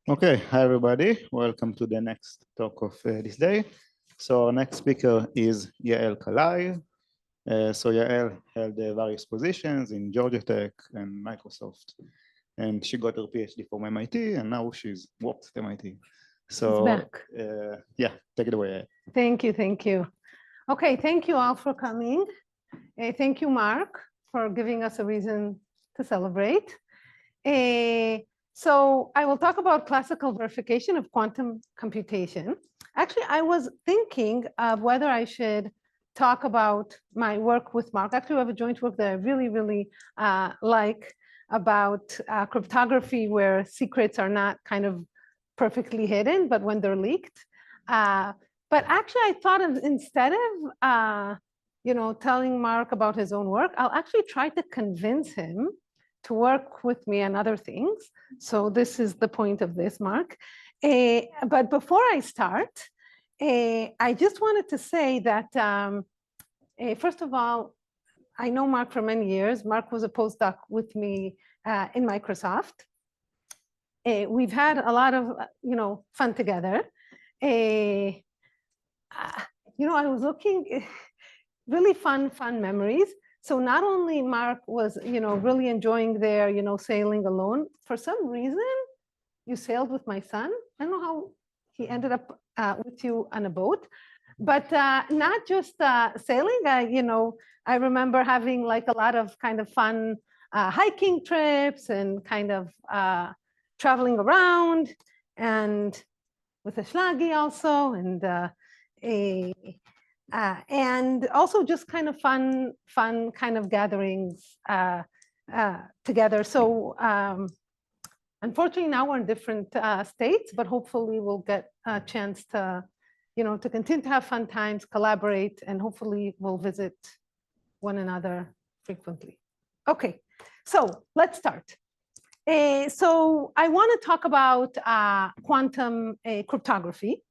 Okay, hi everybody. Welcome to the next talk of this day. So our next speaker is Yael Kalai. So Yael held various positions in Georgia Tech and Microsoft, and she got her PhD from MIT, and now she's worked at MIT. So yeah, take it away, Yael. Thank you, thank you. Okay, thank you all for coming. Thank you, Mark, for giving us a reason to celebrate. So I will talk about classical verification of quantum computation. Actually, I was thinking of whether I should talk about my work with Mark. Actually, we have a joint work that I really like about cryptography, where secrets are not kind of perfectly hidden, but when they're leaked. But actually, I thought of, instead of telling Mark about his own work, I'll actually try to convince him to work with me on other things. So this is the point of this, Mark. But before I start, I just wanted to say that, first of all, I know Mark for many years. Mark was a postdoc with me in Microsoft. We've had a lot of fun together. I was looking, really fun memories. So not only Mark was, really enjoying their, sailing alone. For some reason, you sailed with my son. I don't know how he ended up with you on a boat, but not just sailing. I remember having like a lot of kind of fun hiking trips and kind of traveling around, and with a Schlagi also, and also just kind of fun kind of gatherings together. So unfortunately now we're in different states, but hopefully we'll get a chance to, to continue to have fun times, collaborate, and hopefully we'll visit one another frequently. Okay, so let's start. So I want to talk about quantum cryptography.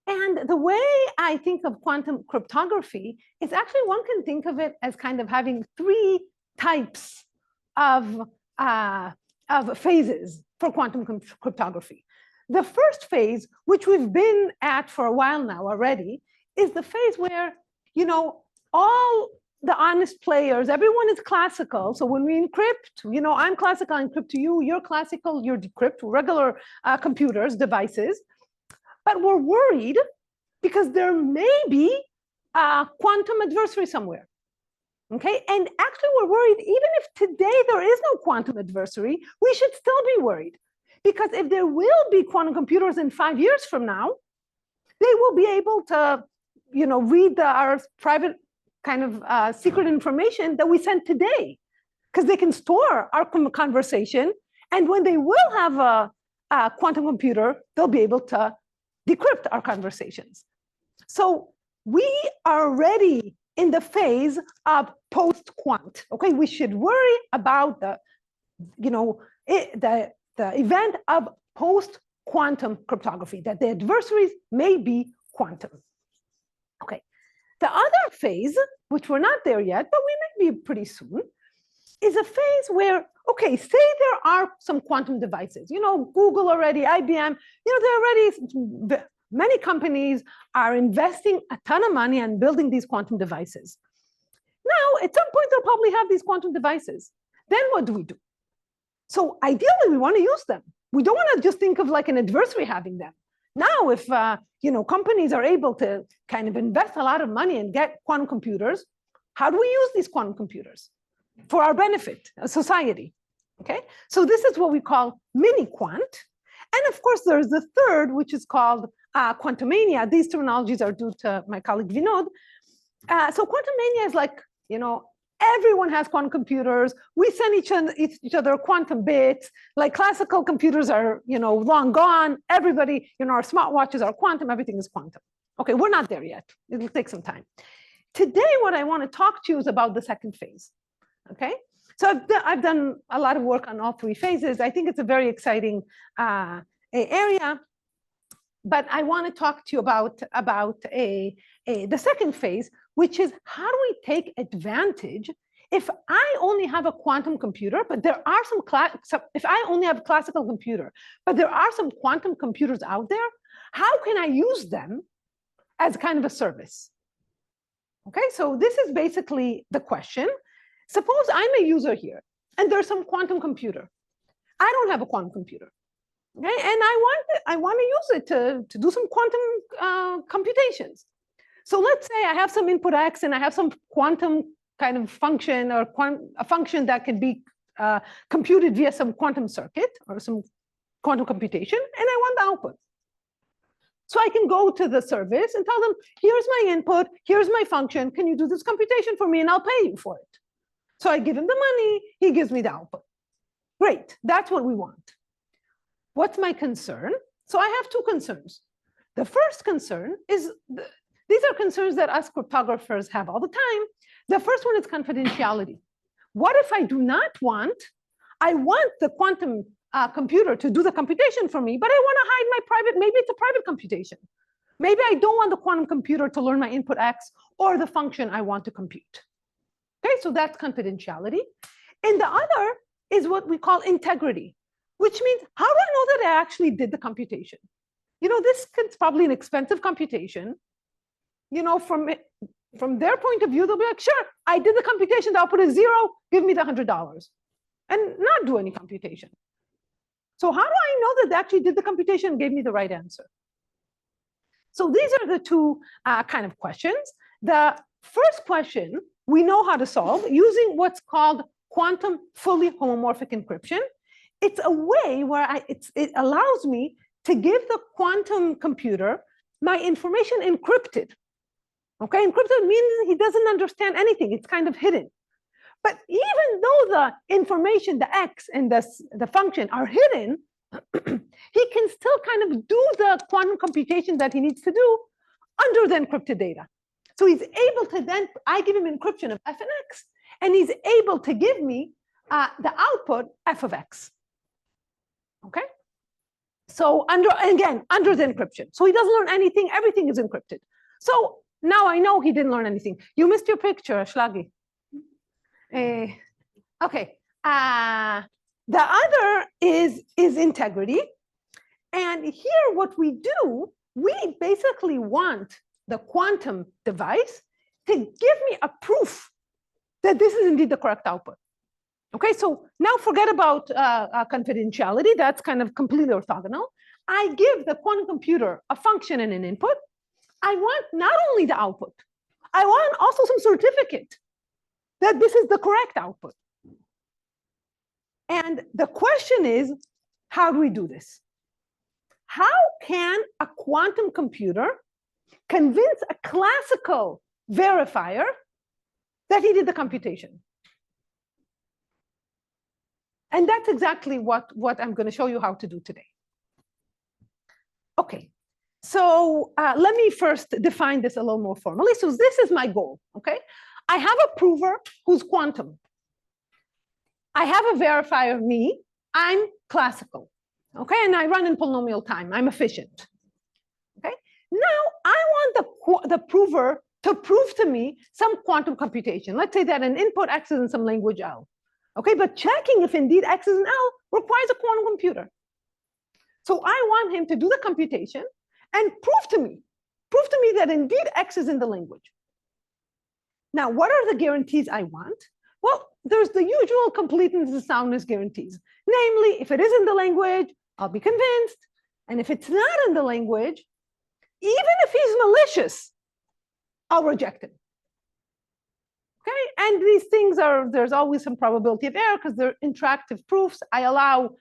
And the way I think of quantum cryptography is actually, one can think of it as kind of having three types of phases for quantum cryptography. The first phase, which we've been at for a while now already, is the phase where, all the honest players, everyone is classical. So when we encrypt, I'm classical, I encrypt to you, you're classical, you're decrypt, regular computers, devices. But we're worried because there may be a quantum adversary somewhere. Okay, and actually we're worried, even if today there is no quantum adversary, we should still be worried. Because if there will be quantum computers in 5 years from now, they will be able to, read our private kind of secret information that we sent today, because they can store our conversation. And when they will have a quantum computer, they'll be able to decrypt our conversations. So we are already in the phase of post-quant. Okay, we should worry about the event of post-quantum cryptography, that the adversaries may be quantum. Okay, the other phase, which we're not there yet, but we may be pretty soon, is a phase where, okay, say there are some quantum devices, Google already, IBM, there already, many companies are investing a ton of money on building these quantum devices. Now, at some point, they'll probably have these quantum devices. Then what do we do? So ideally, we want to use them. We don't want to just think of like an adversary having them. Now, if companies are able to kind of invest a lot of money and get quantum computers, how do we use these quantum computers for our benefit, society? Okay, so this is what we call mini quant. And of course, there's the third, which is called quantumania. These terminologies are due to my colleague Vinod. So quantumania is like, everyone has quantum computers. We send each other quantum bits. Like classical computers are, long gone. Everybody, our smartwatches are quantum. Everything is quantum. Okay, we're not there yet. It'll take some time. Today, what I want to talk to you is about the second phase. Okay, so I've done a lot of work on all three phases. I think it's a very exciting area. But I want to talk to you about the second phase, which is how do we take advantage if I only have a quantum computer, but there are if I only have a classical computer, but there are some quantum computers out there, how can I use them as kind of a service? Okay, so this is basically the question. Suppose I'm a user here, and there's some quantum computer. I don't have a quantum computer, okay, and I want to use it to do some quantum computations. So let's say I have some input X, and I have some quantum kind of function or a function that can be computed via some quantum circuit or some quantum computation, and I want the output. So I can go to the service and tell them, here's my input, here's my function, can you do this computation for me, and I'll pay you for it. So I give him the money, he gives me the output. Great, that's what we want. What's my concern? So I have two concerns. The first concern is, these are concerns that us cryptographers have all the time. The first one is confidentiality. What if I do not want, I want the quantum computer to do the computation for me, but I want to hide my private, maybe it's a private computation. Maybe I don't want the quantum computer to learn my input X or the function I want to compute. Okay, so that's confidentiality. And the other is what we call integrity, which means how do I know that I actually did the computation? You know, this is probably an expensive computation. You know, from their point of view, they'll be like, sure, I did the computation, the output is 0, give me the $100, and not do any computation. So how do I know that they actually did the computation and gave me the right answer? So these are the two kind of questions. The first question we know how to solve using what's called quantum fully homomorphic encryption. It's a way where it allows me to give the quantum computer my information encrypted. Okay, encrypted means he doesn't understand anything. It's kind of hidden. But even though the information, the X and the function are hidden, he can still kind of do the quantum computation that he needs to do under the encrypted data. So he's able to then, I give him encryption of f and x, and he's able to give me the output f of x. Okay? So again, under the encryption. So he doesn't learn anything, everything is encrypted. So now I know he didn't learn anything. You missed your picture, Shlagi. Okay. The other is integrity. And here what we do, we basically want the quantum device to give me a proof that this is indeed the correct output. Okay, so now forget about confidentiality. That's kind of completely orthogonal. I give the quantum computer a function and an input. I want not only the output, I want also some certificate that this is the correct output. And the question is, how do we do this? How can a quantum computer convince a classical verifier that he did the computation? And that's exactly what I'm going to show you how to do today. Okay, so let me first define this a little more formally. So this is my goal, okay? I have a prover who's quantum. I have a verifier, me. I'm classical, okay? And I run in polynomial time. I'm efficient, okay? Now I want the prover to prove to me some quantum computation. Let's say that an input X is in some language L, okay? But checking if indeed X is in L requires a quantum computer. So I want him to do the computation and prove to me that indeed X is in the language. Now, what are the guarantees I want? Well, there's the usual completeness and soundness guarantees. Namely, if it is in the language, I'll be convinced. And if it's not in the language, even if he's malicious, I'll reject him. Okay, and these things there's always some probability of error because they're interactive proofs. I allow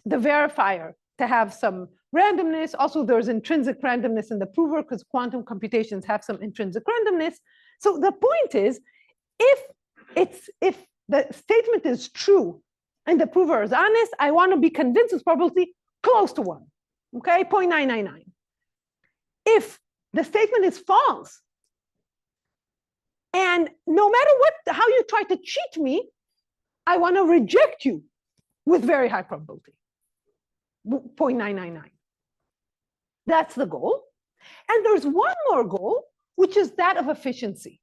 the verifier to have some randomness. Also, there's intrinsic randomness in the prover because quantum computations have some intrinsic randomness. So the point is, if the statement is true and the prover is honest, I want to be convinced it's probability close to 1, okay, 0.999. If the statement is false, and no matter how you try to cheat me, I want to reject you with very high probability, 0.999. That's the goal. And there's one more goal, which is that of efficiency.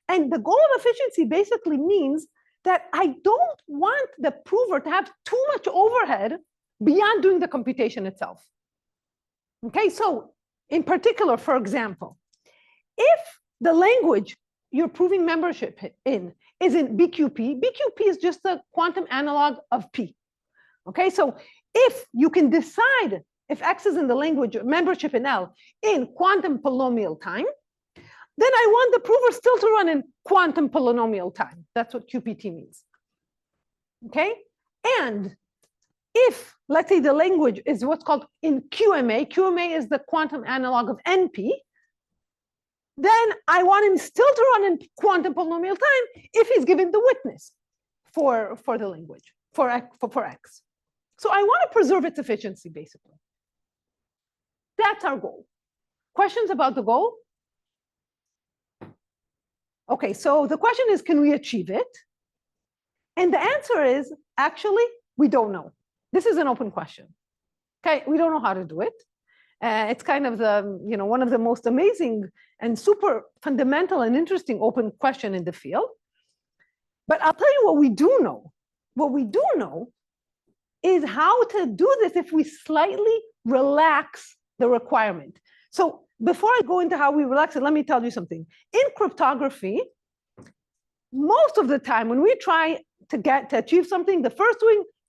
And the goal of efficiency basically means that I don't want the prover to have too much overhead beyond doing the computation itself. Okay, so in particular, for example, if the language you're proving membership in is in BQP, BQP is just a quantum analog of P. Okay, so if you can decide if X is in the language membership in L in quantum polynomial time, then I want the prover still to run in quantum polynomial time. That's what QPT means. Okay, and if, let's say, the language is what's called in QMA, QMA is the quantum analog of NP, then I want him still to run in quantum polynomial time if he's given the witness for the language, for X. So I want to preserve its efficiency, basically. That's our goal. Questions about the goal? Okay, so the question is, can we achieve it? And the answer is, actually, we don't know. This is an open question. Okay, we don't know how to do it. It's kind of the, one of the most amazing and super fundamental and interesting open question in the field. But I'll tell you what we do know. What we do know is how to do this if we slightly relax the requirement. So before I go into how we relax it, let me tell you something. In cryptography, most of the time when we try to achieve something, the first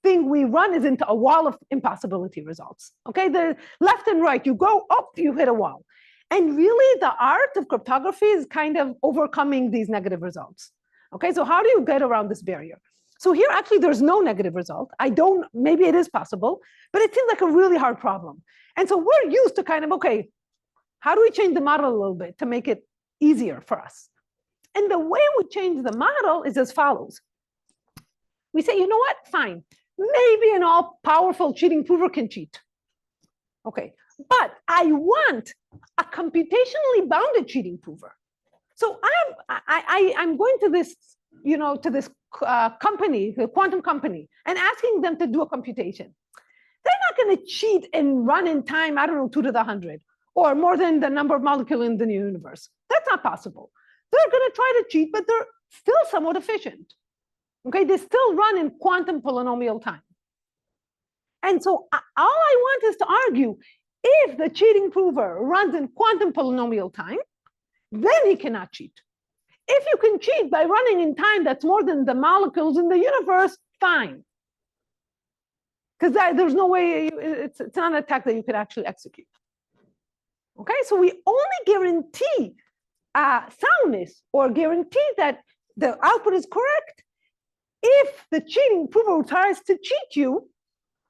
thing we run is into a wall of impossibility results. Okay, the left and right, you go up, you hit a wall. And really the art of cryptography is kind of overcoming these negative results. Okay, so how do you get around this barrier? So here actually there's no negative result. Maybe it is possible, but it seems like a really hard problem. And so we're used to kind of, okay, how do we change the model a little bit to make it easier for us? And the way we change the model is as follows. We say, you know what, fine. Maybe an all-powerful cheating prover can cheat. Okay, but I want a computationally bounded cheating prover. So I'm going to this, company, the quantum company, and asking them to do a computation. They're not going to cheat and run in time, I don't know, 2 to the 100, or more than the number of molecules in the universe. That's not possible. They're going to try to cheat, but they're still somewhat efficient. Okay, they still run in quantum polynomial time. And so all I want is to argue, if the cheating prover runs in quantum polynomial time, then he cannot cheat. If you can cheat by running in time that's more than the molecules in the universe, fine. Because there's no way, it's not an attack that you could actually execute. Okay, so we only guarantee soundness or guarantee that the output is correct if the cheating prover who tries to cheat you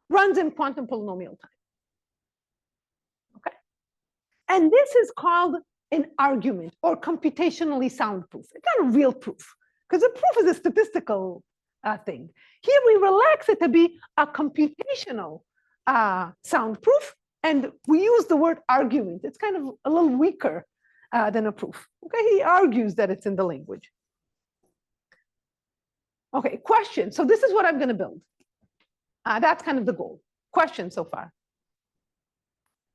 runs in quantum polynomial time. Okay, and this is called an argument or computationally sound proof. It's not a real proof, because a proof is a statistical thing. Here we relax it to be a computational sound proof, and we use the word argument. It's kind of a little weaker than a proof. Okay, he argues that it's in the language. Okay, question. So this is what I'm going to build. That's kind of the goal. Question so far.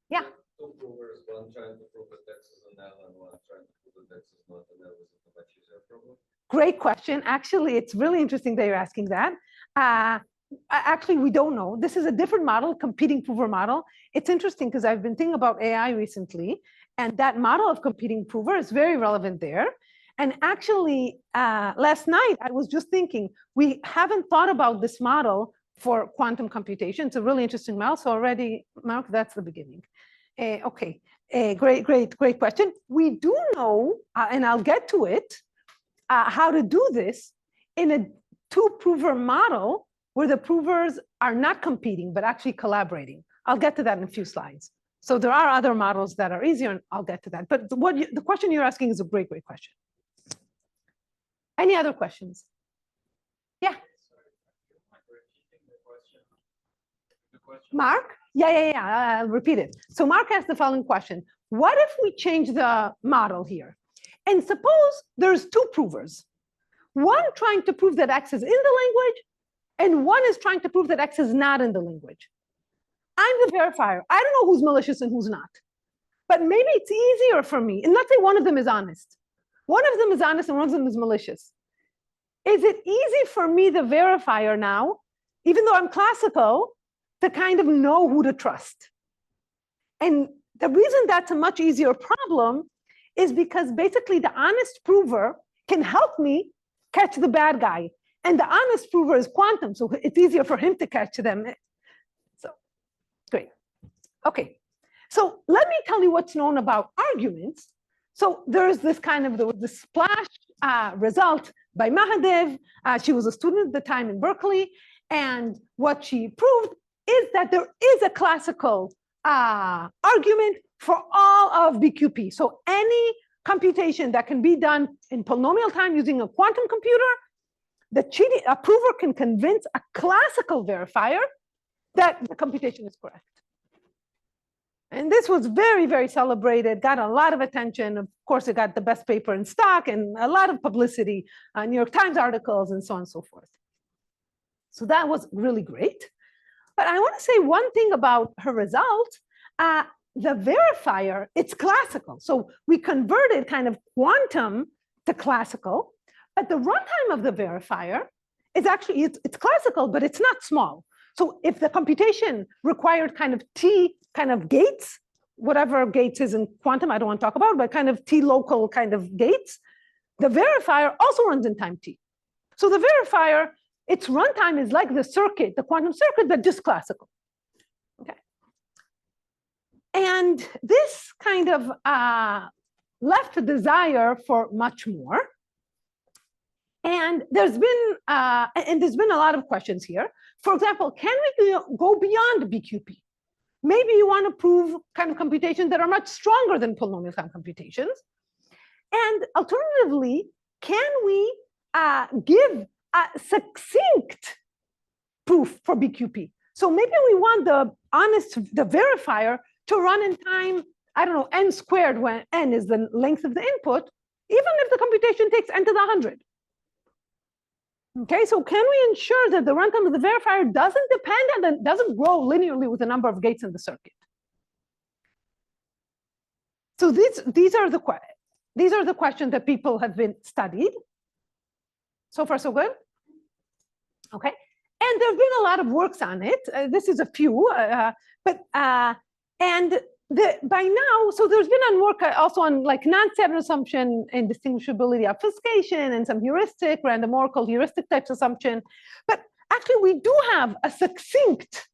Yeah. Two provers, one trying to prove that X is an L and one trying to prove that X is not an L. Is it a much easier problem? Great question. Actually, it's really interesting that you're asking that. Actually, we don't know. This is a different model, competing prover model. It's interesting because I've been thinking about AI recently, and that model of competing prover is very relevant there. And actually, last night, I was just thinking, we haven't thought about this model for quantum computation. It's a really interesting model. So already, Mark, that's the beginning. Okay, great question. We do know, and I'll get to it, how to do this in a two-prover model where the provers are not competing, but actually collaborating. I'll get to that in a few slides. So there are other models that are easier, and I'll get to that. But the question you're asking is a great question. Any other questions? Yeah. Mark? Yeah, I'll repeat it. So Mark asked the following question. What if we change the model here? And suppose there's two provers. One trying to prove that X is in the language, and one is trying to prove that X is not in the language. I'm the verifier. I don't know who's malicious and who's not. But maybe it's easier for me, and let's say one of them is honest. One of them is honest and one of them is malicious. Is it easy for me, the verifier now, even though I'm classical, to kind of know who to trust? And the reason that's a much easier problem is because basically the honest prover can help me catch the bad guy. And the honest prover is quantum, so it's easier for him to catch them. So, great. Okay, so let me tell you what's known about arguments. So there's this kind of, there was this splash result by Mahadev. She was a student at the time in Berkeley. And what she proved is that there is a classical argument for all of BQP. So any computation that can be done in polynomial time using a quantum computer, a prover can convince a classical verifier that the computation is correct. And this was very, very celebrated, got a lot of attention. Of course, it got the best paper in stock and a lot of publicity, New York Times articles and so on and so forth. So that was really great. But I want to say one thing about her result. The verifier, it's classical. So we converted kind of quantum to classical, but the runtime of the verifier is actually, it's classical, but it's not small. So if the computation required kind of T kind of gates, whatever gates is in quantum, I don't want to talk about, but kind of T local kind of gates, the verifier also runs in time T. So the verifier, its runtime is like the circuit, the quantum circuit, but just classical. Okay. And this kind of left a desire for much more. And there's been a lot of questions here. For example, can we go beyond BQP? Maybe you want to prove kind of computations that are much stronger than polynomial time computations. And alternatively, can we give a succinct proof for BQP? So maybe we want the verifier to run in time, I don't know, n squared, when n is the length of the input, even if the computation takes n to the 100. Okay, so can we ensure that the runtime of the verifier doesn't depend and doesn't grow linearly with the number of gates in the circuit? So these are the questions that people have been studied. So far, so good. Okay, and there have been a lot of works on it. This is a few, by now, so there's been work also on like non-standard assumption and distinguishability obfuscation and some heuristic, random oracle heuristic types assumption. But actually, we do have a succinct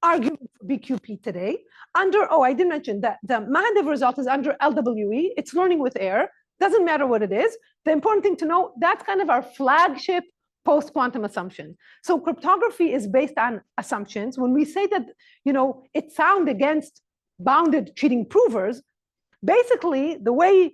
argument for BQP today under, oh, I didn't mention that the Mahadev result is under LWE. It's learning with error. Doesn't matter what it is. The important thing to know, that's kind of our flagship post-quantum assumption. So cryptography is based on assumptions. When we say that, it's sound against bounded cheating provers, basically the way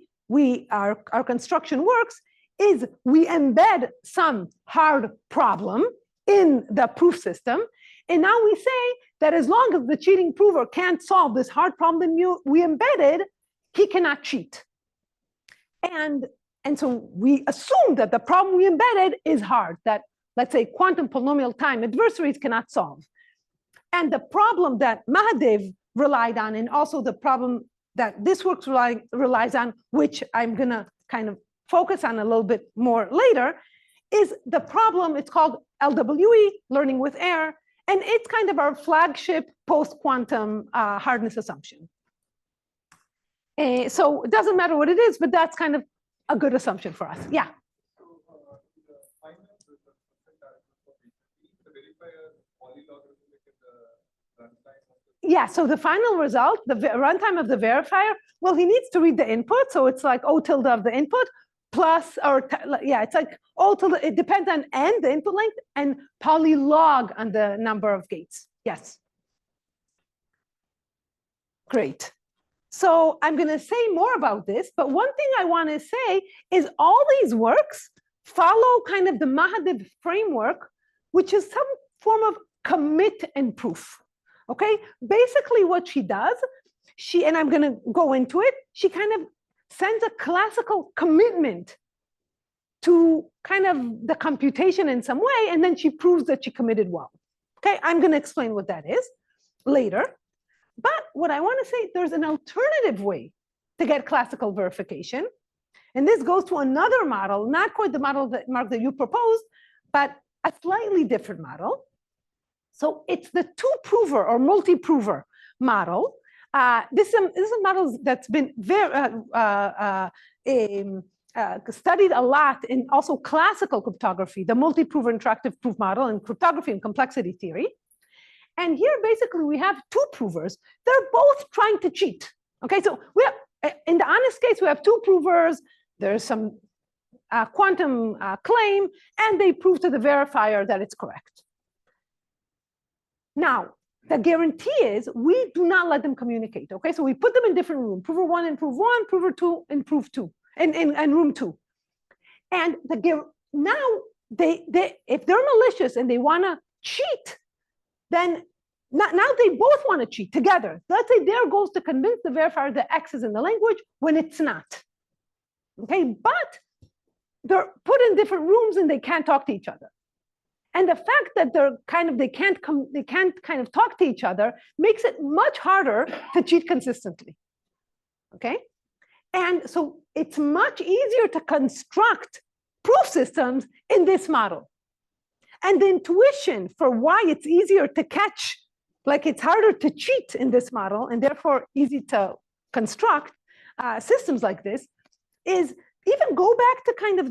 our construction works is we embed some hard problem in the proof system. And now we say that as long as the cheating prover can't solve this hard problem we embedded, he cannot cheat. And so we assume that the problem we embedded is hard, that let's say quantum polynomial time adversaries cannot solve. And the problem that Mahadev relied on, and also the problem that this work relies on, which I'm going to kind of focus on a little bit more later, is the problem, it's called LWE, learning with error, and it's kind of our flagship post-quantum hardness assumption. So it doesn't matter what it is, but that's kind of a good assumption for us. Yeah. Yeah, so the final result, the runtime of the verifier, well, he needs to read the input. So it's like O tilde of the input plus, it's like O tilde, it depends on n, the input length, and polylog on the number of gates. Yes. Great. So I'm going to say more about this, but one thing I want to say is all these works follow kind of the Mahadev framework, which is some form of commit and proof. Okay, basically what she does, and I'm going to go into it, she kind of sends a classical commitment to kind of the computation in some way, and then she proves that she committed well. Okay, I'm going to explain what that is later. But what I want to say, there's an alternative way to get classical verification. And this goes to another model, not quite the model that, Mark, that you proposed, but a slightly different model. So it's the two-prover or multi-prover model. This is a model that's been very studied a lot in also classical cryptography, the multi-prover interactive proof model in cryptography and complexity theory. And here, basically, we have two provers. They're both trying to cheat. Okay, so we have, in the honest case, we have two provers. There's some quantum claim, and they prove to the verifier that it's correct. Now, the guarantee is we do not let them communicate. Okay, so we put them in different rooms: prover one in proof one, prover two in proof two, in room two. And now if they're malicious and they want to cheat, then now they both want to cheat together. Let's say their goal is to convince the verifier that X is in the language when it's not. Okay, but they're put in different rooms and they can't talk to each other. And the fact that they can't kind of talk to each other makes it much harder to cheat consistently. Okay, and so it's much easier to construct proof systems in this model. And the intuition for why it's easier to catch, like it's harder to cheat in this model, and therefore easy to construct systems like this, is even go back to kind of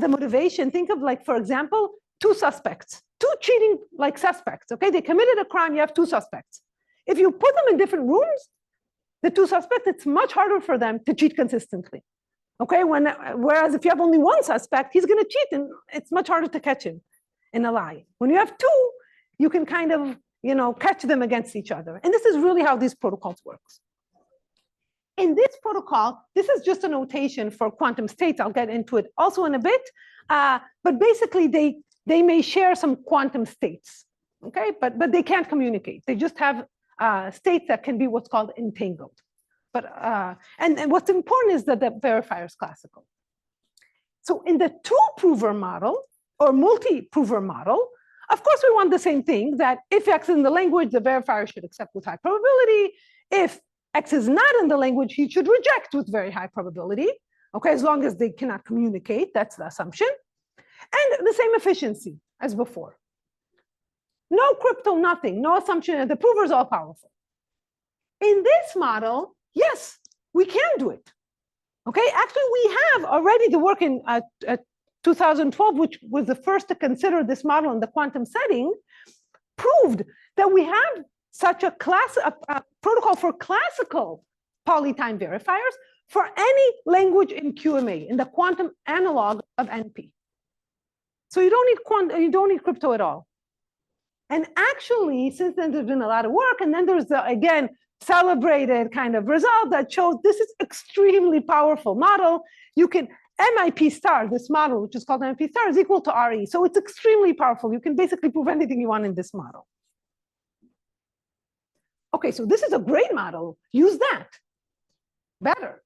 the motivation. Think of, like, for example, two suspects, two cheating like suspects. Okay, they committed a crime. You have two suspects. If you put them in different rooms, the two suspects, it's much harder for them to cheat consistently. Okay, whereas if you have only one suspect, he's going to cheat, and it's much harder to catch him in a lie. When you have two, you can kind of, catch them against each other. And this is really how these protocols works. In this protocol, this is just a notation for quantum states. I'll get into it also in a bit. But basically, they may share some quantum states, okay? But they can't communicate. They just have states that can be what's called entangled. But and what's important is that the verifier is classical. So in the two-prover model or multi-prover model, of course, we want the same thing, that if X is in the language, the verifier should accept with high probability. If X is not in the language, he should reject with very high probability. Okay, as long as they cannot communicate, that's the assumption. And the same efficiency as before. No crypto, nothing, no assumption that the prover is all powerful. In this model, yes, we can do it. Okay, actually, we have already the work in 2012, which was the first to consider this model in the quantum setting, proved that we have such a protocol for classical polytime verifiers for any language in QMA, in the quantum analog of NP. So you don't need crypto at all. And actually, since then, there's been a lot of work, and then there's the, again, celebrated kind of result that shows this is extremely powerful model. You can, MIP star, this model, which is called MIP star, is equal to RE. So it's extremely powerful. You can basically prove anything you want in this model. Okay, so this is a great model. Use that. Better.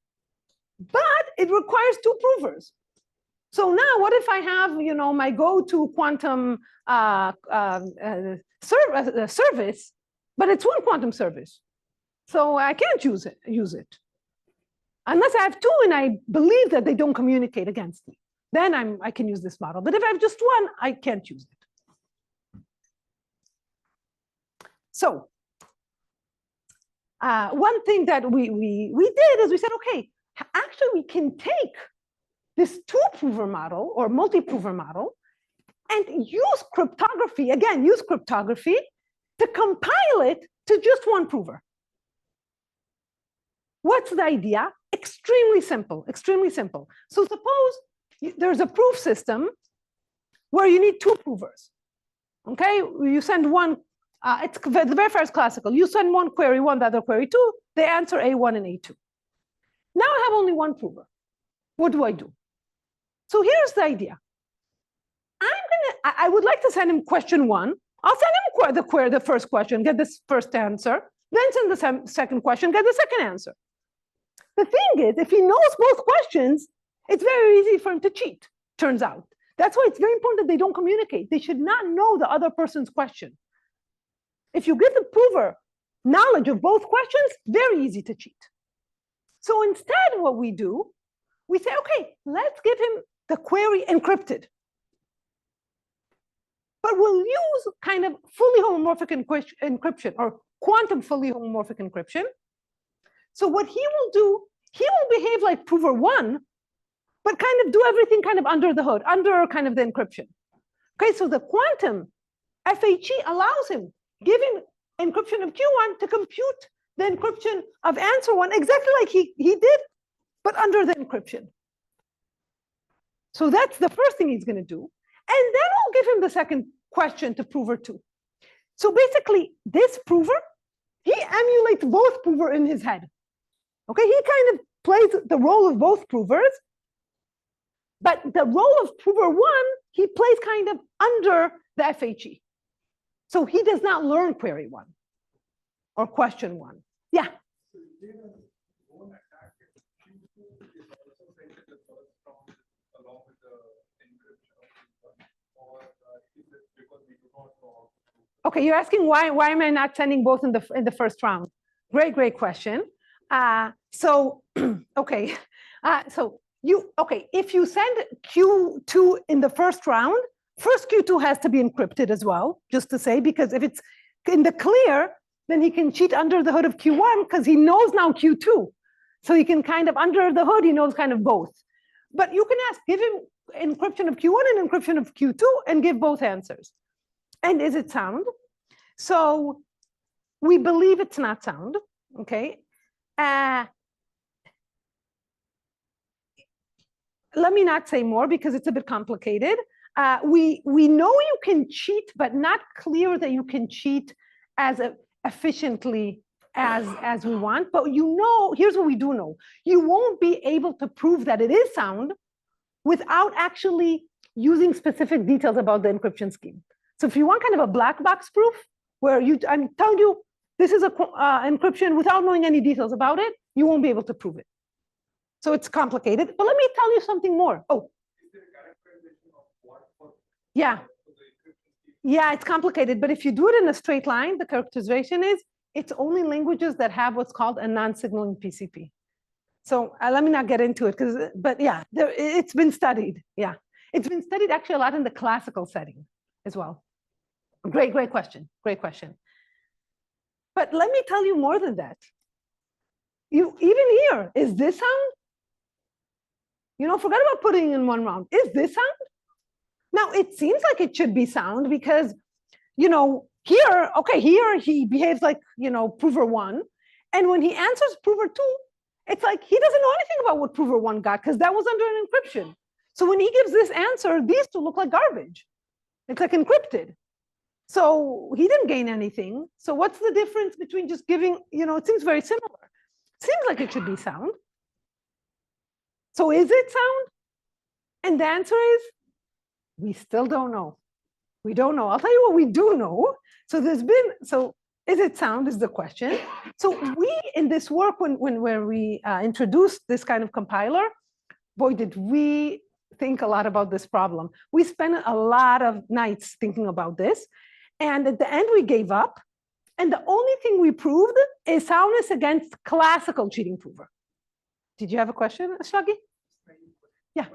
But it requires two provers. So now what if I have, my go-to quantum service, but it's one quantum service. So I can't use it. Unless I have two and I believe that they don't communicate against me. Then I can use this model. But if I have just one, I can't use it. So one thing that we did is we said, okay, actually we can take this two-prover model or multi-prover model and use cryptography, again, use cryptography to compile it to just one prover. What's the idea? Extremely simple, extremely simple. So suppose there's a proof system where you need two provers. Okay, you send one, the verifier is classical. You send one query one, the other query two, they answer A1 and A2. Now I have only one prover. What do I do? So here's the idea. I would like to send him question one. I'll send him the first question, get this first answer, then send the second question, get the second answer. The thing is, if he knows both questions, it's very easy for him to cheat, turns out. That's why it's very important that they don't communicate. They should not know the other person's question. If you give the prover knowledge of both questions, very easy to cheat. So instead, what we do, we say, okay, let's give him the query encrypted. But we'll use kind of fully homomorphic encryption or quantum fully homomorphic encryption. So what he will do, he will behave like prover one, but kind of do everything kind of under the hood, under kind of the encryption. Okay, so the quantum FHE allows him, giving encryption of Q1 to compute the encryption of answer one exactly like he did, but under the encryption. So that's the first thing he's going to do. And then we'll give him the second question to prover two. So basically, this prover, he emulates both prover in his head. Okay, he kind of plays the role of both provers, but the role of prover one, he plays kind of under the FHE. So he does not learn query one or question one. Yeah. Okay, you're asking why am I not sending both in the first round? Great question. Okay, if you send Q2 in the first round, first Q2 has to be encrypted as well, just to say, because if it's in the clear, then he can cheat under the hood of Q1 because he knows now Q2. So he can kind of under the hood, he knows kind of both. But you can ask, give him encryption of Q1 and encryption of Q2 and give both answers. And is it sound? So we believe it's not sound, okay? Let me not say more because it's a bit complicated. We know you can cheat, but not clear that you can cheat as efficiently as we want. But you know, here's what we do know. You won't be able to prove that it is sound without actually using specific details about the encryption scheme. So if you want kind of a black box proof, where I'm telling you this is a encryption without knowing any details about it, you won't be able to prove it. So it's complicated. But let me tell you something more. Oh. Yeah. Yeah, it's complicated. But if you do it in a straight line, the characterization is it's only languages that have what's called a non-signaling PCP. So let me not get into it, but yeah, it's been studied. Yeah, it's been studied actually a lot in the classical setting as well. Great question. Great question. But let me tell you more than that. Even here, is this sound? You know, forget about putting in one round. Is this sound? Now, it seems like it should be sound because, you know, here he behaves like, you know, prover one. And when he answers prover two, it's like he doesn't know anything about what prover one got because that was under an encryption. So when he gives this answer, these two look like garbage. It's like encrypted. So he didn't gain anything. So what's the difference between just giving, you know, it seems very similar. It seems like it should be sound. So is it sound? And the answer is, we still don't know. We don't know. I'll tell you what we do know. So is it sound is the question. So we, in this work, when we introduced this kind of compiler, boy, did we think a lot about this problem. We spent a lot of nights thinking about this. And at the end, we gave up. And the only thing we proved is soundness against classical cheating prover. Did you have a question, Shlagi? Yeah.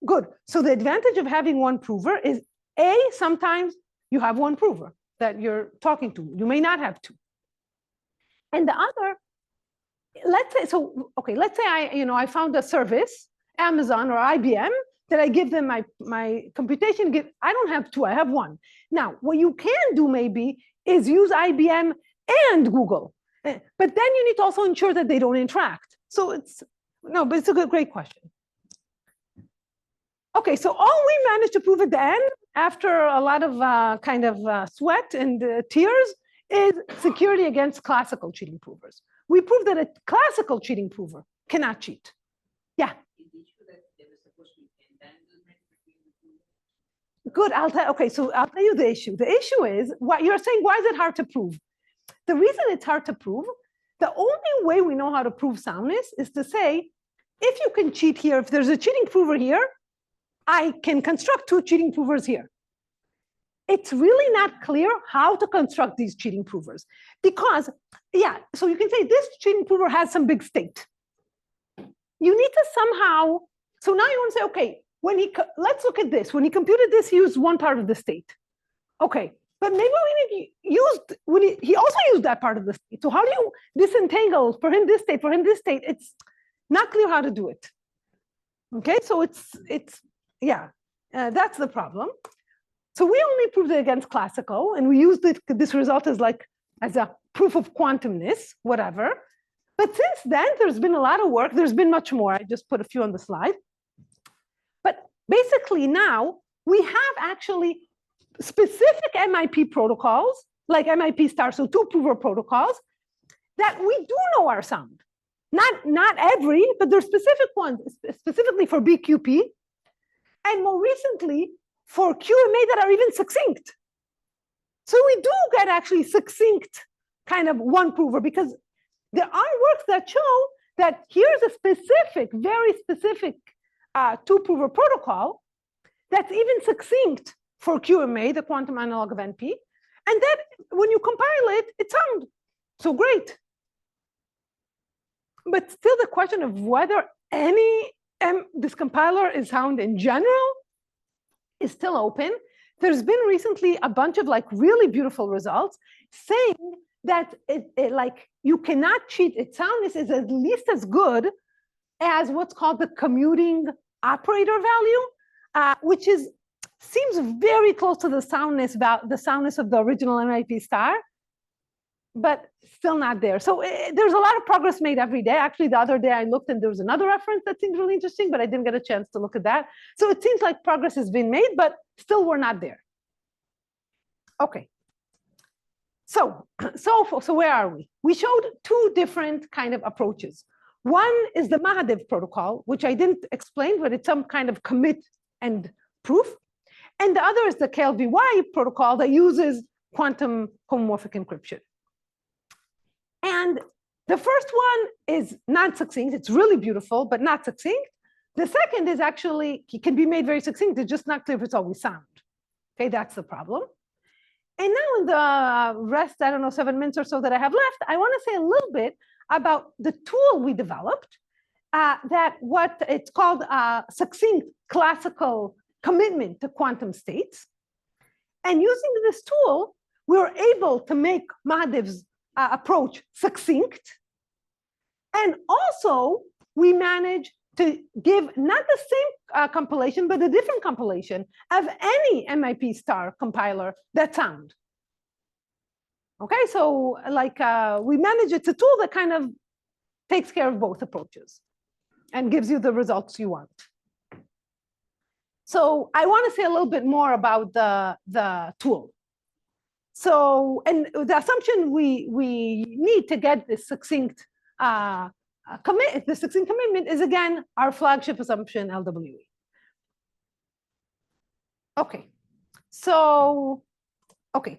Good. So the advantage of having one prover is sometimes you have one prover that you're talking to. You may not have two. And the other, let's say I found a service, Amazon or IBM, that I give them my computation. I don't have two, I have one. Now, what you can do maybe is use IBM and Google. But then you need to also ensure that they don't interact. So it's a great question. Okay, so all we managed to prove at the end, after a lot of sweat and tears, is security against classical cheating provers. We proved that a classical cheating prover cannot cheat. Yeah. Good. I'll tell you the issue. The issue is what you're saying. Why is it hard to prove? The reason it's hard to prove, the only way we know how to prove soundness is to say, if you can cheat here, if there's a cheating prover here, I can construct two cheating provers here. It's really not clear how to construct these cheating provers because, yeah, so you can say this cheating prover has some big state. you need to somehow, so now you want to say, okay, let's look at this. When he computed this, he used one part of the state. Okay, but maybe he also used that part of the state. So how do you disentangle for him this state, for him this state? It's not clear how to do it. Okay, so that's the problem. So we only proved it against classical, and we used this result as a proof of quantumness, whatever. But since then, there's been a lot of work. There's been much more. I just put a few on the slide. But basically now, we have actually specific MIP protocols, like MIP star, so two prover protocols, that we do know our sound. Not every, but there's specific ones, specifically for BQP, and more recently, for QMA that are even succinct. So we do get actually succinct kind of one prover, because there are works that show that here's a specific, very specific two prover protocol that's even succinct for QMA, the quantum analog of NP. And that when you compile it, it sounds so great. But still the question of whether this compiler is sound in general is still open. There's been recently a bunch of really beautiful results saying that you cannot cheat. Its soundness is at least as good as what's called the commuting operator value, which seems very close to the soundness of the original MIP star, but still not there. So there's a lot of progress made every day. Actually, the other day I looked and there was another reference that seemed really interesting, but I didn't get a chance to look at that. So it seems like progress has been made, but still we're not there. Okay. So where are we? We showed two different kind of approaches. One is the Mahadev protocol, which I didn't explain, but it's some kind of commit and proof. And the other is the KLVY protocol that uses quantum homomorphic encryption. And the first one is not succinct. It's really beautiful, but not succinct. The second is actually, it can be made very succinct. It's just not clear if it's always sound. Okay, that's the problem. And now in the rest, I don't know, 7 minutes or so that I have left, I want to say a little bit about the tool we developed, it's called succinct classical commitment to quantum states. And using this tool, we were able to make Mahadev's approach succinct. And also, we managed to give not the same compilation, but a different compilation of any MIP star compiler that's sound. Okay, so we manage it's a tool that kind of takes care of both approaches and gives you the results you want. So I want to say a little bit more about the tool. So, and the assumption we need to get this succinct commitment is again our flagship assumption LWE. Okay, so I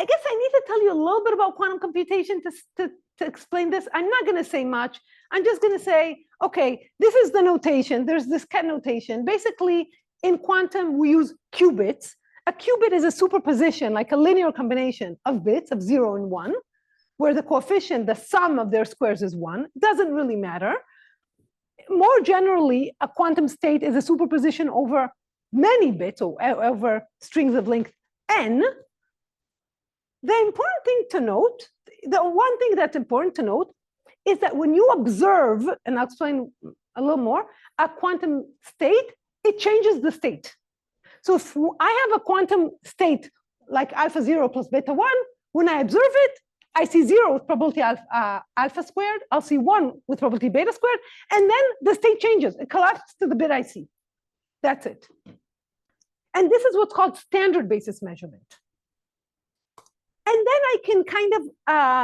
guess I need to tell you a little bit about quantum computation to explain this. I'm not going to say much. I'm just going to say, okay, this is the notation. There's this ket notation. Basically, in quantum, we use qubits. A qubit is a superposition, like a linear combination of bits of 0 and 1, where the coefficient, the sum of their squares is 1. Doesn't really matter. More generally, a quantum state is a superposition over many bits, or over strings of length n. The important thing to note, the one thing that's important to note is that when you observe, and I'll explain a little more, a quantum state, it changes the state. So if I have a quantum state like alpha 0 plus beta 1, when I observe it, I see 0 with probability alpha squared, I'll see 1 with probability beta squared, and then the state changes. It collapses to the bit I see. That's it. And this is what's called standard basis measurement. And then I can kind of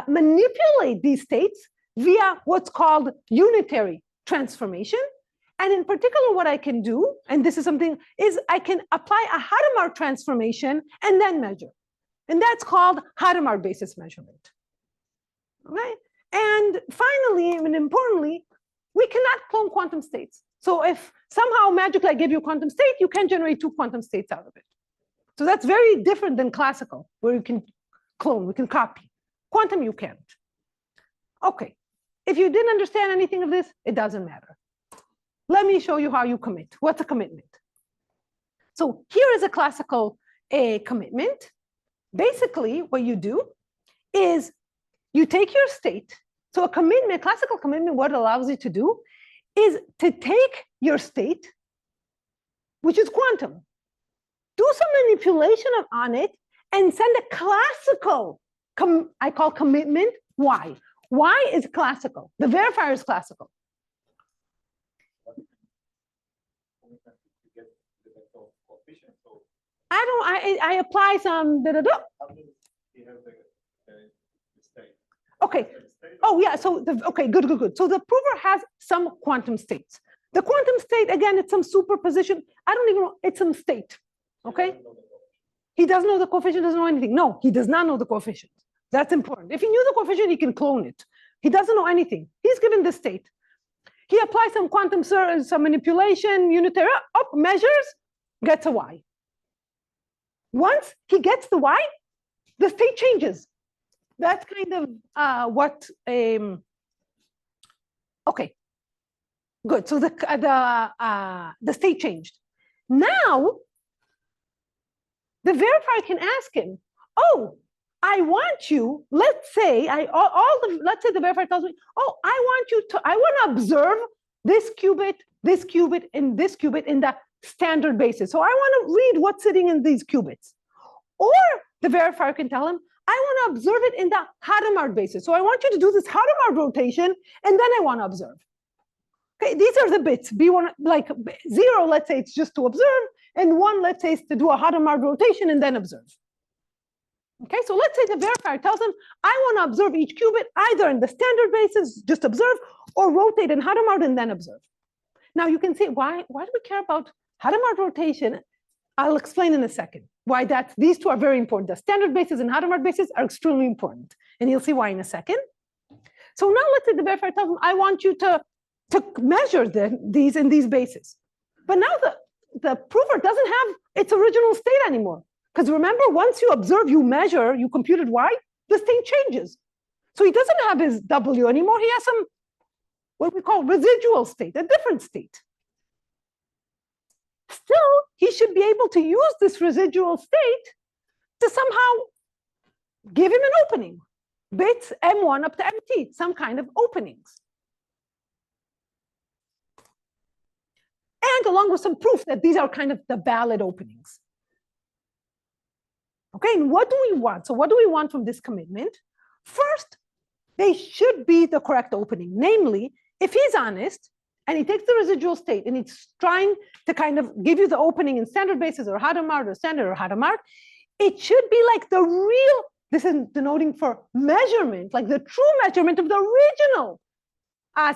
manipulate these states via what's called unitary transformation. And in particular, what I can do, and this is something, is I can apply a Hadamard transformation and then measure. And that's called Hadamard basis measurement. Okay? And finally, and importantly, we cannot clone quantum states. So if somehow magically I give you a quantum state, you can generate 2 quantum states out of it. So that's very different than classical, where you can clone, we can copy. Quantum, you can't. Okay. if you didn't understand anything of this, it doesn't matter. Let me show you how you commit. What's a commitment? So here is a classical commitment. Basically, what you do is you take your state. So a commitment, classical commitment, what it allows you to do is to take your state, which is quantum, do some manipulation on it, and send a classical, I call commitment, Y. Y is classical. The verifier is classical. I apply some Okay. Oh yeah. So okay. Good. So the prover has some quantum states. The quantum state again, it's some superposition. I don't even know. It's some state. Okay. He doesn't know the coefficient. Doesn't know anything. No, he does not know the coefficient. That's important. If he knew the coefficient, he can clone it. He doesn't know anything. He's given the state. He applies some quantum some manipulation, unitary up measures, gets a Y. Once he gets the Y, the state changes. That's kind of what. Okay, good. So the state changed. Now, the verifier can ask him, "Oh, I want you. Let's say let's say the verifier tells me, "Oh, I want to observe this qubit, and this qubit in the standard basis. So I want to read what's sitting in these qubits." Or the verifier can tell him, "I want to observe it in the Hadamard basis. So I want you to do this Hadamard rotation, and then I want to observe." Okay, these are the bits. B1, like 0, let's say it's just to observe, and 1, let's say, is to do a Hadamard rotation and then observe. Okay, so let's say the verifier tells him, "I want to observe each qubit either in the standard basis, just observe, or rotate in Hadamard and then observe." Now you can see why do we care about Hadamard rotation? I'll explain in a second why these two are very important. The standard basis and Hadamard basis are extremely important, and you'll see why in a second. So now let's say the verifier tells him, "I want you to measure these in these bases." But now the prover doesn't have its original state anymore. Because remember, once you observe, you measure, you computed Y, the state changes. So he doesn't have his W anymore. He has some, what we call residual state, a different state. Still, he should be able to use this residual state to somehow give him an opening. Bits M1 up to MT, some kind of openings. And along with some proof that these are kind of the valid openings. Okay, and what do we want? So what do we want from this commitment? First, they should be the correct opening. Namely, if he's honest and he takes the residual state and he's trying to kind of give you the opening in standard basis or Hadamard or standard or Hadamard, it should be like the real, this is denoting for measurement, like the true measurement of the original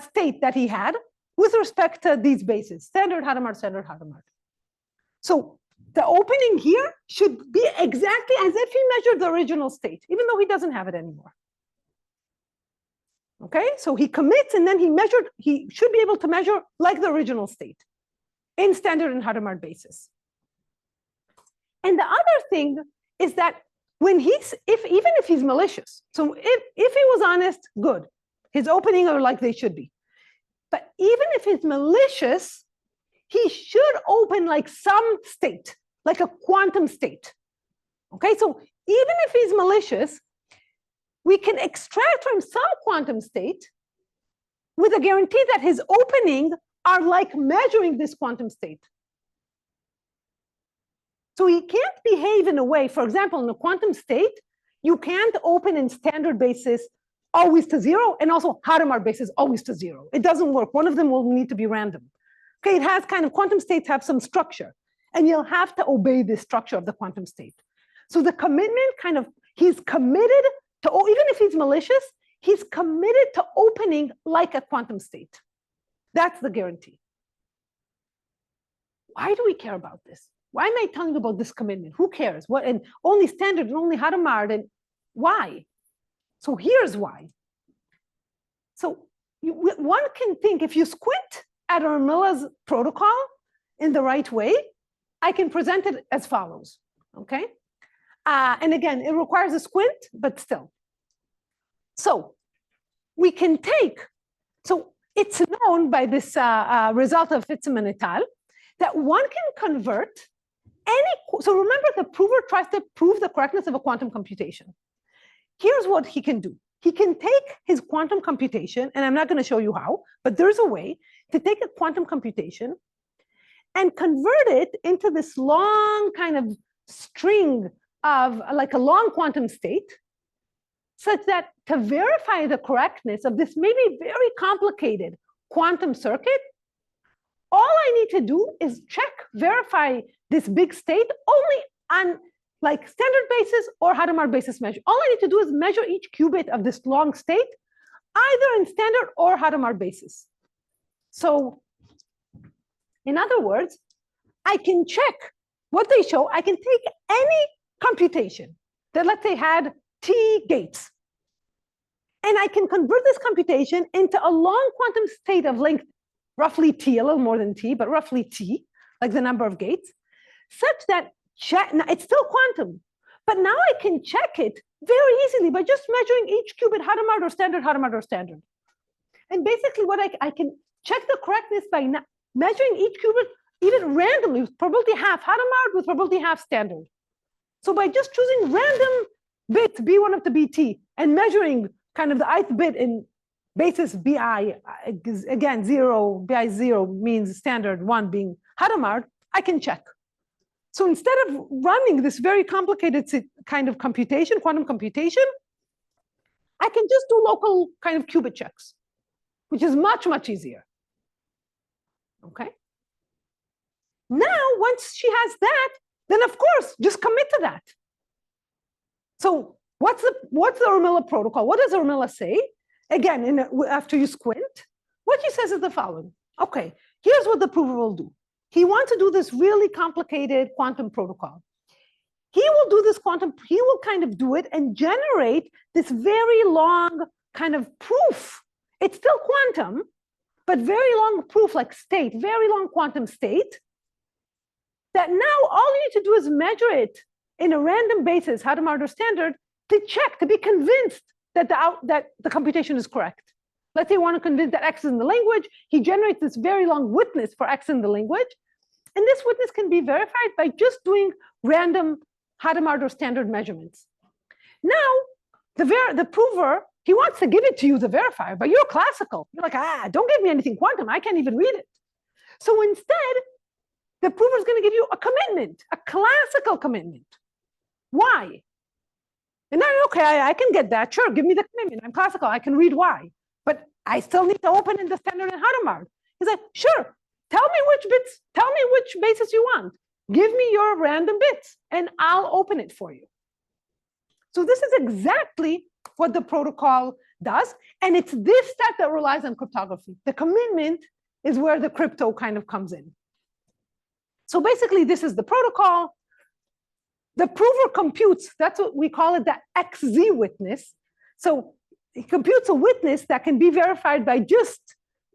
state that he had with respect to these bases, standard Hadamard, standard Hadamard. So the opening here should be exactly as if he measured the original state, even though he doesn't have it anymore. Okay, so he commits and then he should be able to measure like the original state in standard and Hadamard basis. And the other thing is that when even if he's malicious, so if he was honest, good, his opening are like they should be. But even if he's malicious, he should open like some state, like a quantum state. Okay, so even if he's malicious, we can extract from some quantum state with a guarantee that his opening are like measuring this quantum state. So he can't behave in a way, for example, in a quantum state, you can't open in standard basis always to 0 and also Hadamard basis always to 0. It doesn't work. One of them will need to be random. Okay, it has kind of, quantum states have some structure and you'll have to obey this structure of the quantum state. So the commitment kind of, he's committed to, even if he's malicious, he's committed to opening like a quantum state. That's the guarantee. Why do we care about this? Why am I telling you about this commitment? Who cares? What, and only standard and only Hadamard, and why? So here's why. So one can think, if you squint at Ermilla's protocol in the right way, I can present it as follows, okay? And again, it requires a squint, but still. So we can take So it's known by this result of Fitzman et al. That one can convert any, so remember the prover tries to prove the correctness of a quantum computation. Here's what he can do. He can take his quantum computation, and I'm not going to show you how, but there's a way to take a quantum computation and convert it into this long kind of string of like a long quantum state, such that to verify the correctness of this maybe very complicated quantum circuit, all I need to do is check, verify this big state only on like standard basis or Hadamard basis measure. All I need to do is measure each qubit of this long state, either in standard or Hadamard basis. So in other words, I can check what they show. I can take any computation that, let's say, had T gates, and I can convert this computation into a long quantum state of length roughly T, a little more than T, but roughly T, like the number of gates, such that it's still quantum. But now I can check it very easily by just measuring each qubit Hadamard or standard, Hadamard or standard. And basically what I can check the correctness by measuring each qubit even randomly with probability half Hadamard with probability half standard. So by just choosing random bits, B1 up to BT, and measuring kind of the ith bit in basis BI, again, 0, BI 0 means standard, 1 being Hadamard, I can check. So instead of running this very complicated kind of computation, quantum computation, I can just do local kind of qubit checks, which is much, much easier. Okay. Now, once she has that, then of course, just commit to that. So what's the Romilla protocol? What does Romilla say? Again, after you squint, what she says is the following. Okay, here's what the prover will do. He wants to do this really complicated quantum protocol. He will do this he will kind of do it and generate this very long kind of proof. It's still quantum, but very long proof like state, very long quantum state, that now all you need to do is measure it in a random basis, Hadamard or standard, to check, to be convinced that the computation is correct. Let's say you want to convince that X is in the language, he generates this very long witness for X in the language, and this witness can be verified by just doing random Hadamard or standard measurements. Now, the prover, he wants to give it to you, the verifier, but you're classical. You're like, don't give me anything quantum, I can't even read it. So instead, the prover is going to give you a commitment, a classical commitment. Why? And then, okay, I can get that. Sure, give me the commitment. I'm classical. I can read why. But I still need to open in the standard and Hadamard. He's like, sure, tell me which bits, tell me which basis you want. Give me your random bits, and I'll open it for you. So this is exactly what the protocol does. And it's this step that relies on cryptography. The commitment is where the crypto kind of comes in. So basically, this is the protocol. The prover computes, that's what we call it, the XZ witness. So it computes a witness that can be verified by just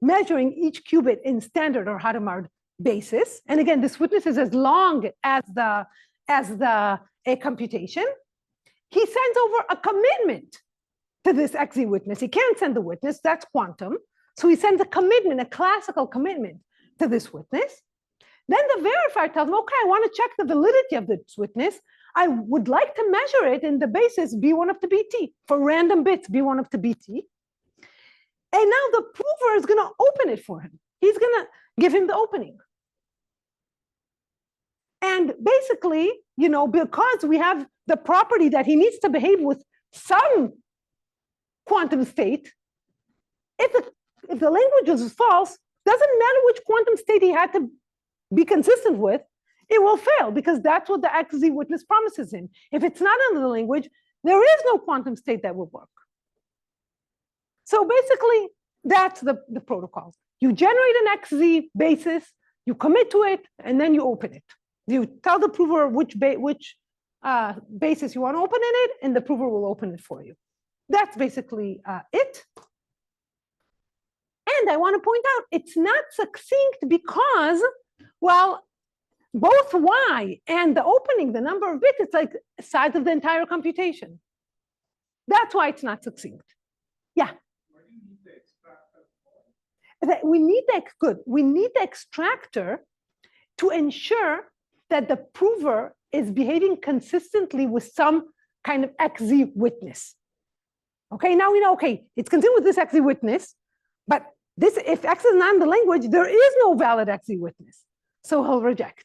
measuring each qubit in standard or Hadamard basis. And again, this witness is as long as the computation. He sends over a commitment to this XZ witness. He can't send the witness, that's quantum. So he sends a commitment, a classical commitment to this witness. Then the verifier tells him, okay, I want to check the validity of this witness. I would like to measure it in the basis B1 up to BT for random bits B1 up to BT. And now the prover is going to open it for him. He's going to give him the opening. And basically, you know, because we have the property that he needs to behave with some quantum state, if the language is false, doesn't matter which quantum state he had to be consistent with, it will fail because that's what the XZ witness promises him. If it's not under the language, there is no quantum state that will work. So basically, that's the protocol. You generate an XZ basis, you commit to it, and then you open it. You tell the prover which basis you want to open in it, and the prover will open it for you. That's basically it. And I want to point out, it's not succinct because, well, both Y and the opening, the number of bits, it's like the size of the entire computation. That's why it's not succinct. Yeah. Why do you need to extract that that we need the extractor to ensure that the prover is behaving consistently with some kind of XZ witness. Okay, now we know, okay, it's consistent with this XZ witness, but this, if X is not in the language, there is no valid XZ witness. So he'll reject.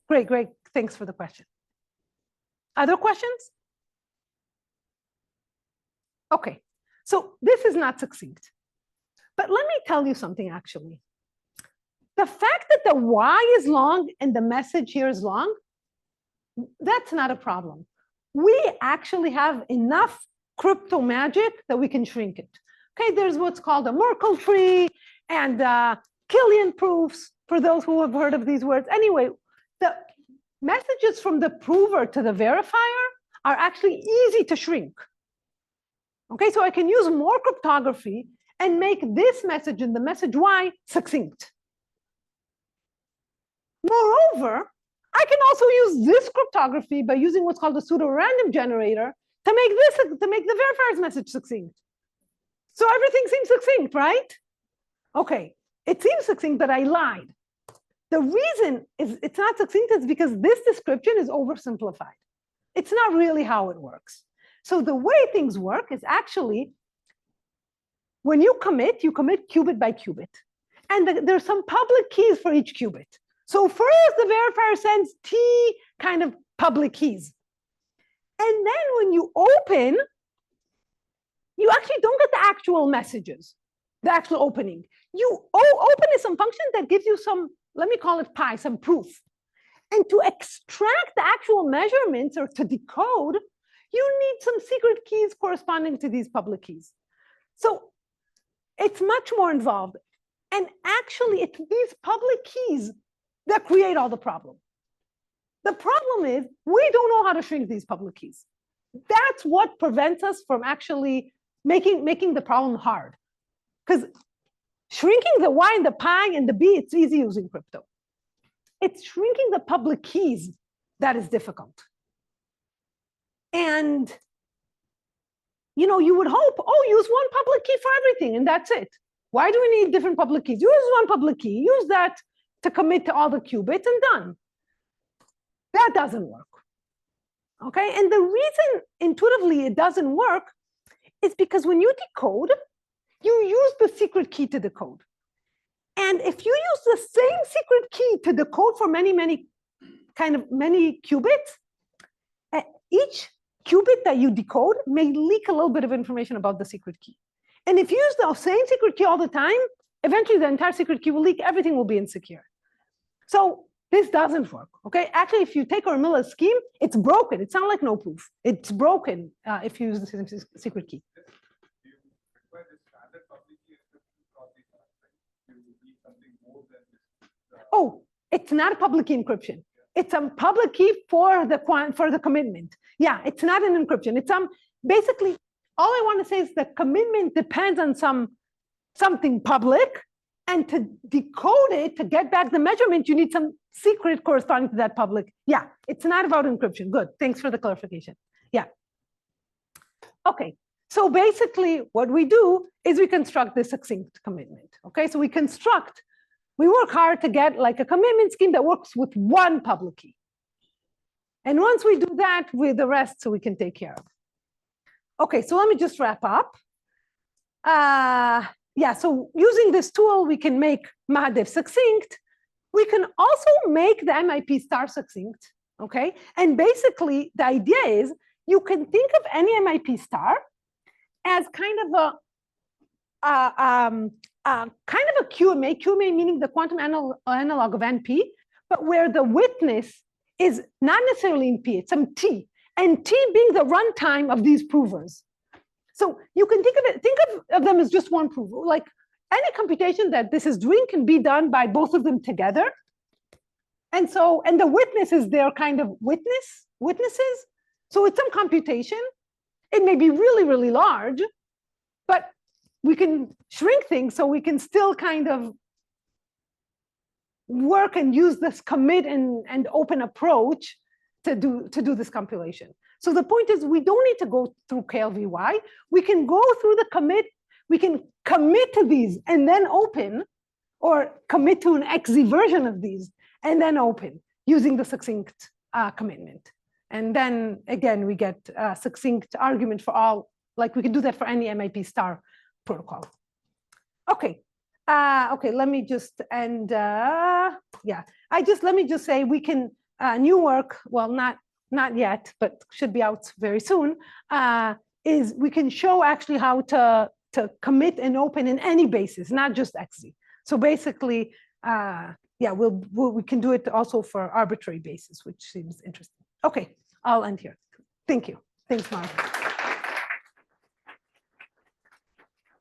Great, great. Thanks for the question. Other questions? Okay, so this is not succinct. But let me tell you something actually. The fact that the Y is long and the message here is long, that's not a problem. We actually have enough crypto magic that we can shrink it. Okay, there's what's called a Merkle tree and Killian proofs, for those who have heard of these words. Anyway, the messages from the prover to the verifier are actually easy to shrink. Okay, so I can use more cryptography and make this message and the message Y succinct. Moreover, I can also use this cryptography by using what's called a pseudo-random generator to make the verifier's message succinct. So everything seems succinct, right? Okay, it seems succinct, but I lied. The reason it's not succinct is because this description is oversimplified. It's not really how it works. So the way things work is actually, when you commit qubit by qubit. And there's some public keys for each qubit. So first the verifier sends T kind of public keys. And then when you open, you actually don't get the actual messages, the actual opening. You open is some function that gives you some, let me call it pi, some proof. And to extract the actual measurements or to decode, you need some secret keys corresponding to these public keys. So it's much more involved. And actually, it's these public keys that create all the problem. The problem is we don't know how to shrink these public keys. That's what prevents us from actually making the problem hard. Because shrinking the Y and the pi and the B, it's easy using crypto. It's shrinking the public keys that is difficult. And you would hope, use one public key for everything, and that's it. Why do we need different public keys? Use one public key, use that to commit to all the qubits, and done. That doesn't work. Okay, and the reason intuitively it doesn't work is because when you decode, you use the secret key to decode. And if you use the same secret key to decode for many qubits, each qubit that you decode may leak a little bit of information about the secret key. And if you use the same secret key all the time, eventually the entire secret key will leak, everything will be insecure. So this doesn't work, okay? Actually, if you take Ormilla's scheme, it's broken. It's not like no proof. It's broken if you use the same secret key. Oh, it's not a public key encryption. It's a public key for the commitment. Yeah, it's not an encryption. It's basically, all I want to say is the commitment depends on something public, and to decode it, to get back the measurement, you need some secret corresponding to that public. Yeah, it's not about encryption. Good, thanks for the clarification. Yeah. Okay, so basically what we do is we construct this succinct commitment. Okay, so we work hard to get like a commitment scheme that works with one public key. And once we do that, with the rest, so we can take care of. Okay, so let me just wrap up. Yeah, so using this tool, we can make Mahadev succinct. We can also make the MIP star succinct, okay? And basically, the idea is you can think of any MIP star as kind of a QMA meaning the quantum analog of NP, but where the witness is not necessarily in P, it's some T, and T being the runtime of these provers. So you can think of them as just one prover. Like any computation that this is doing can be done by both of them together. And the witness is their kind of witnesses. So it's some computation. It may be really, really large, but we can shrink things so we can still kind of work and use this commit and open approach to do this compilation. So the point is we don't need to go through KLVY. We can go through the commit we can commit to these and then open, or commit to an XZ version of these and then open using the succinct commitment. And then again, we get a succinct argument for all, like we can do that for any MIP star protocol. Okay, okay, let me just end, let me just say we can, new work, well, not yet, but should be out very soon, is we can show actually how to commit and open in any basis, not just XZ. So basically, we can do it also for arbitrary basis, which seems interesting. Okay, I'll end here. Thank you. Thanks, Mark.